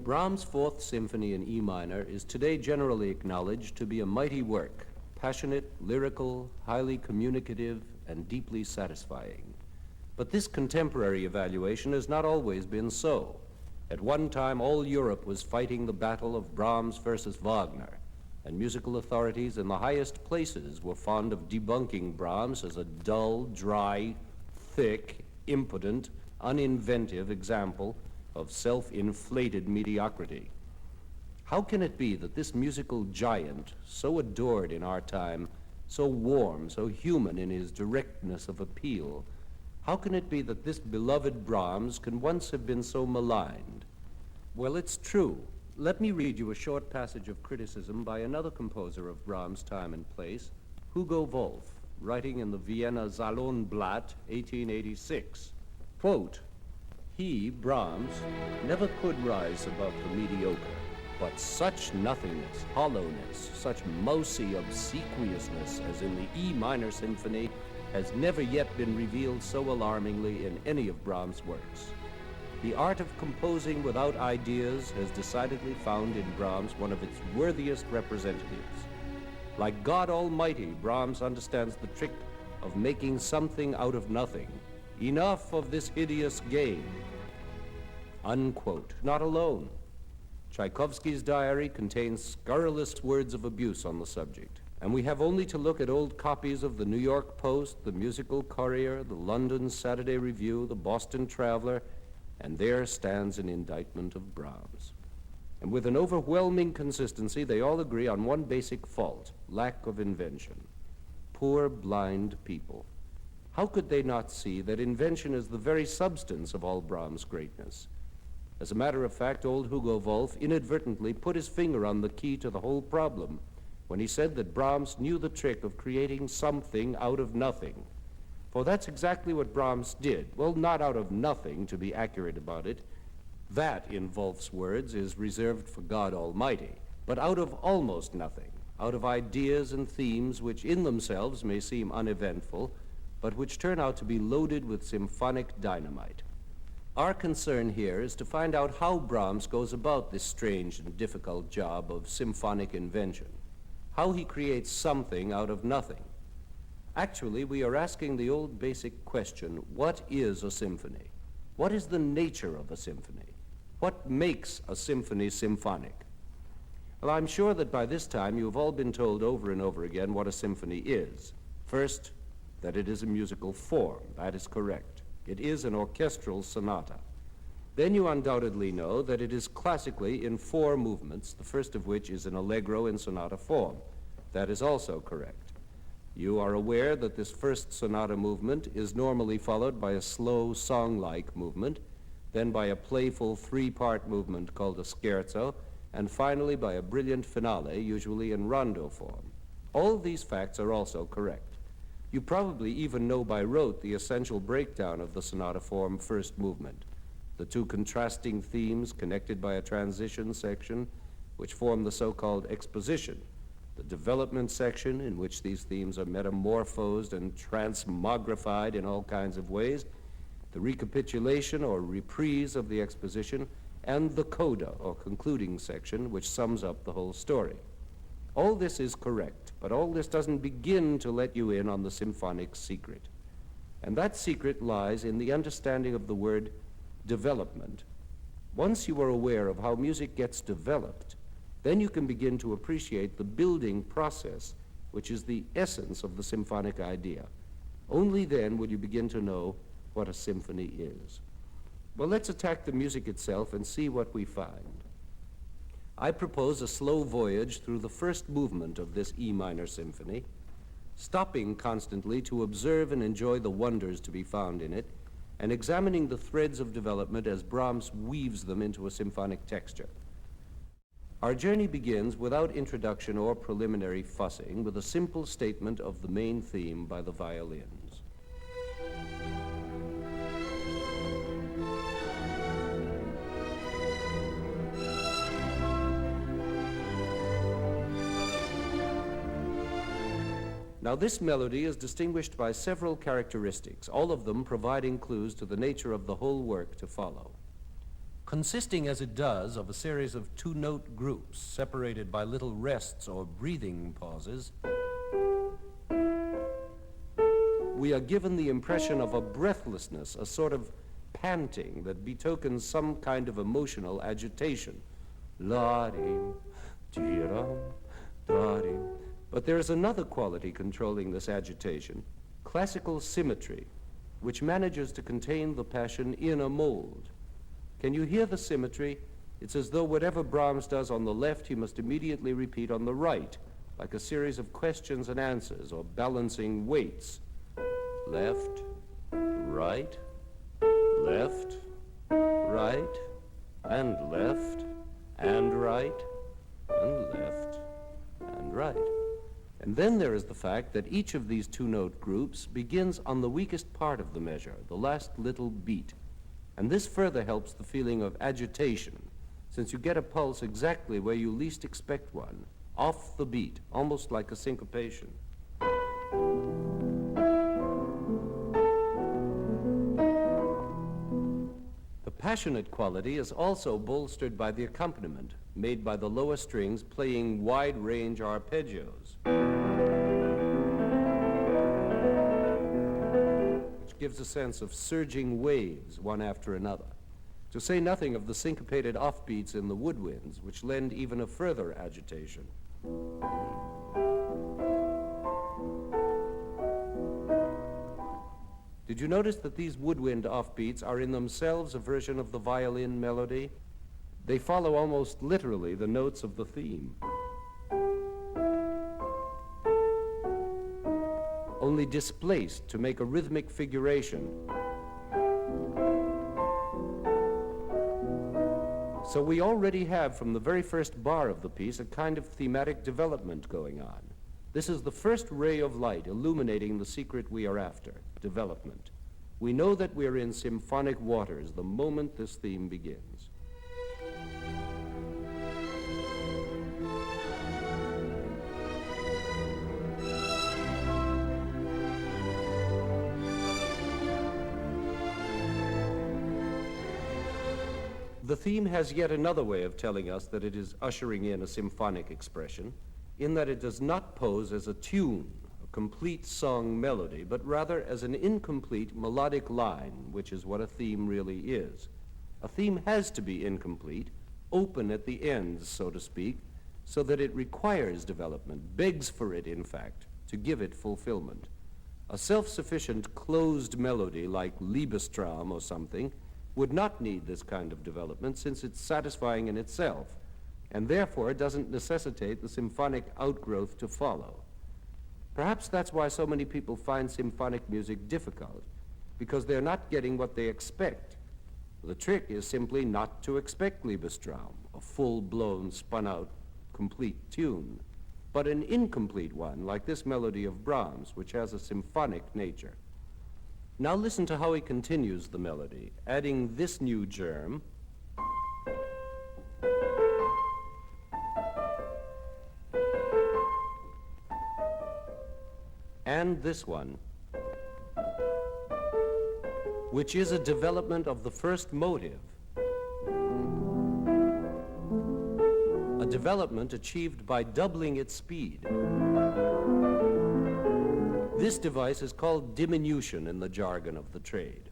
Brahms' Fourth Symphony in E minor is today generally acknowledged to be a mighty work, passionate, lyrical, highly communicative, and deeply satisfying. But this contemporary evaluation has not always been so. At one time, all Europe was fighting the battle of Brahms versus Wagner, and musical authorities in the highest places were fond of debunking Brahms as a dull, dry, thick, impotent, uninventive example of self-inflated mediocrity. How can it be that this musical giant, so adored in our time, so warm, so human in his directness of appeal, how can it be that this beloved Brahms can once have been so maligned? Well, it's true. Let me read you a short passage of criticism by another composer of Brahms' time and place, Hugo Wolf, writing in the Vienna Salonblatt, 1886. Quote, "He, Brahms, never could rise above the mediocre, but such nothingness, hollowness, such mousy obsequiousness as in the E minor symphony has never yet been revealed so alarmingly in any of Brahms' works. The art of composing without ideas has decidedly found in Brahms one of its worthiest representatives. Like God Almighty, Brahms understands the trick of making something out of nothing. Enough of this hideous game." Unquote. Not alone. Tchaikovsky's diary contains scurrilous words of abuse on the subject, and we have only to look at old copies of the New York Post, the Musical Courier, the London Saturday Review, the Boston Traveler, and there stands an indictment of Brahms. And with an overwhelming consistency, they all agree on one basic fault: lack of invention. Poor blind people. How could they not see that invention is the very substance of all Brahms' greatness? As a matter of fact, old Hugo Wolf inadvertently put his finger on the key to the whole problem when he said that Brahms knew the trick of creating something out of nothing. For that's exactly what Brahms did. Well, not out of nothing, to be accurate about it. That, in Wolf's words, is reserved for God Almighty. But out of almost nothing, out of ideas and themes which in themselves may seem uneventful, but which turn out to be loaded with symphonic dynamite. Our concern here is to find out how Brahms goes about this strange and difficult job of symphonic invention, how he creates something out of nothing. Actually, we are asking the old basic question: what is a symphony? What is the nature of a symphony? What makes a symphony symphonic? Well, I'm sure that by this time you have all been told over and over again what a symphony is. First, that it is a musical form. That is correct. It is an orchestral sonata. Then you undoubtedly know that it is classically in 4 movements, the first of which is an allegro in sonata form. That is also correct. You are aware that this first sonata movement is normally followed by a slow song-like movement, then by a playful 3-part movement called a scherzo, and finally by a brilliant finale, usually in rondo form. All these facts are also correct. You probably even know by rote the essential breakdown of the sonata form first movement: the 2 contrasting themes connected by a transition section, which form the so-called exposition, the development section, in which these themes are metamorphosed and transmogrified in all kinds of ways, the recapitulation or reprise of the exposition, and the coda, or concluding section, which sums up the whole story. All this is correct, but all this doesn't begin to let you in on the symphonic secret. And that secret lies in the understanding of the word development. Once you are aware of how music gets developed, then you can begin to appreciate the building process, which is the essence of the symphonic idea. Only then will you begin to know what a symphony is. Well, let's attack the music itself and see what we find. I propose a slow voyage through the first movement of this E minor symphony, stopping constantly to observe and enjoy the wonders to be found in it, and examining the threads of development as Brahms weaves them into a symphonic texture. Our journey begins without introduction or preliminary fussing, with a simple statement of the main theme by the violins. Now, this melody is distinguished by several characteristics, all of them providing clues to the nature of the whole work to follow. Consisting as it does of a series of two-note groups separated by little rests or breathing pauses, we are given the impression of a breathlessness, a sort of panting that betokens some kind of emotional agitation. La-dee, dee-ram, da-dee. But there is another quality controlling this agitation, classical symmetry, which manages to contain the passion in a mold. Can you hear the symmetry? It's as though whatever Brahms does on the left, he must immediately repeat on the right, like a series of questions and answers or balancing weights. Left, right, left, right, and left, and right, and left, and right. And then there is the fact that each of these two-note groups begins on the weakest part of the measure, the last little beat. And this further helps the feeling of agitation, since you get a pulse exactly where you least expect one, off the beat, almost like a syncopation. The passionate quality is also bolstered by the accompaniment, made by the lower strings playing wide-range arpeggios, gives a sense of surging waves one after another, to say nothing of the syncopated offbeats in the woodwinds, which lend even a further agitation. Did you notice that these woodwind offbeats are in themselves a version of the violin melody? They follow almost literally the notes of the theme, only displaced to make a rhythmic figuration. So we already have, from the very first bar of the piece, a kind of thematic development going on. This is the first ray of light illuminating the secret we are after, development. We know that we're in symphonic waters the moment this theme begins. The theme has yet another way of telling us that it is ushering in a symphonic expression, in that it does not pose as a tune, a complete song melody, but rather as an incomplete melodic line, which is what a theme really is. A theme has to be incomplete, open at the ends, so to speak, so that it requires development, begs for it, in fact, to give it fulfillment. A self-sufficient closed melody like Liebestraum or something would not need this kind of development, since it's satisfying in itself, and therefore it doesn't necessitate the symphonic outgrowth to follow. Perhaps that's why so many people find symphonic music difficult, because they're not getting what they expect. The trick is simply not to expect Liebestraum, a full-blown, spun-out, complete tune, but an incomplete one, like this melody of Brahms, which has a symphonic nature. Now listen to how he continues the melody, adding this new germ, and this one, which is a development of the first motive, a development achieved by doubling its speed. This device is called diminution in the jargon of the trade.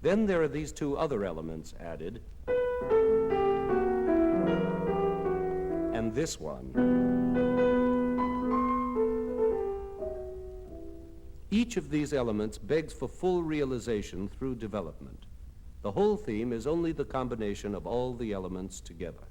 Then there are these two other elements added, and this one. Each of these elements begs for full realization through development. The whole theme is only the combination of all the elements together.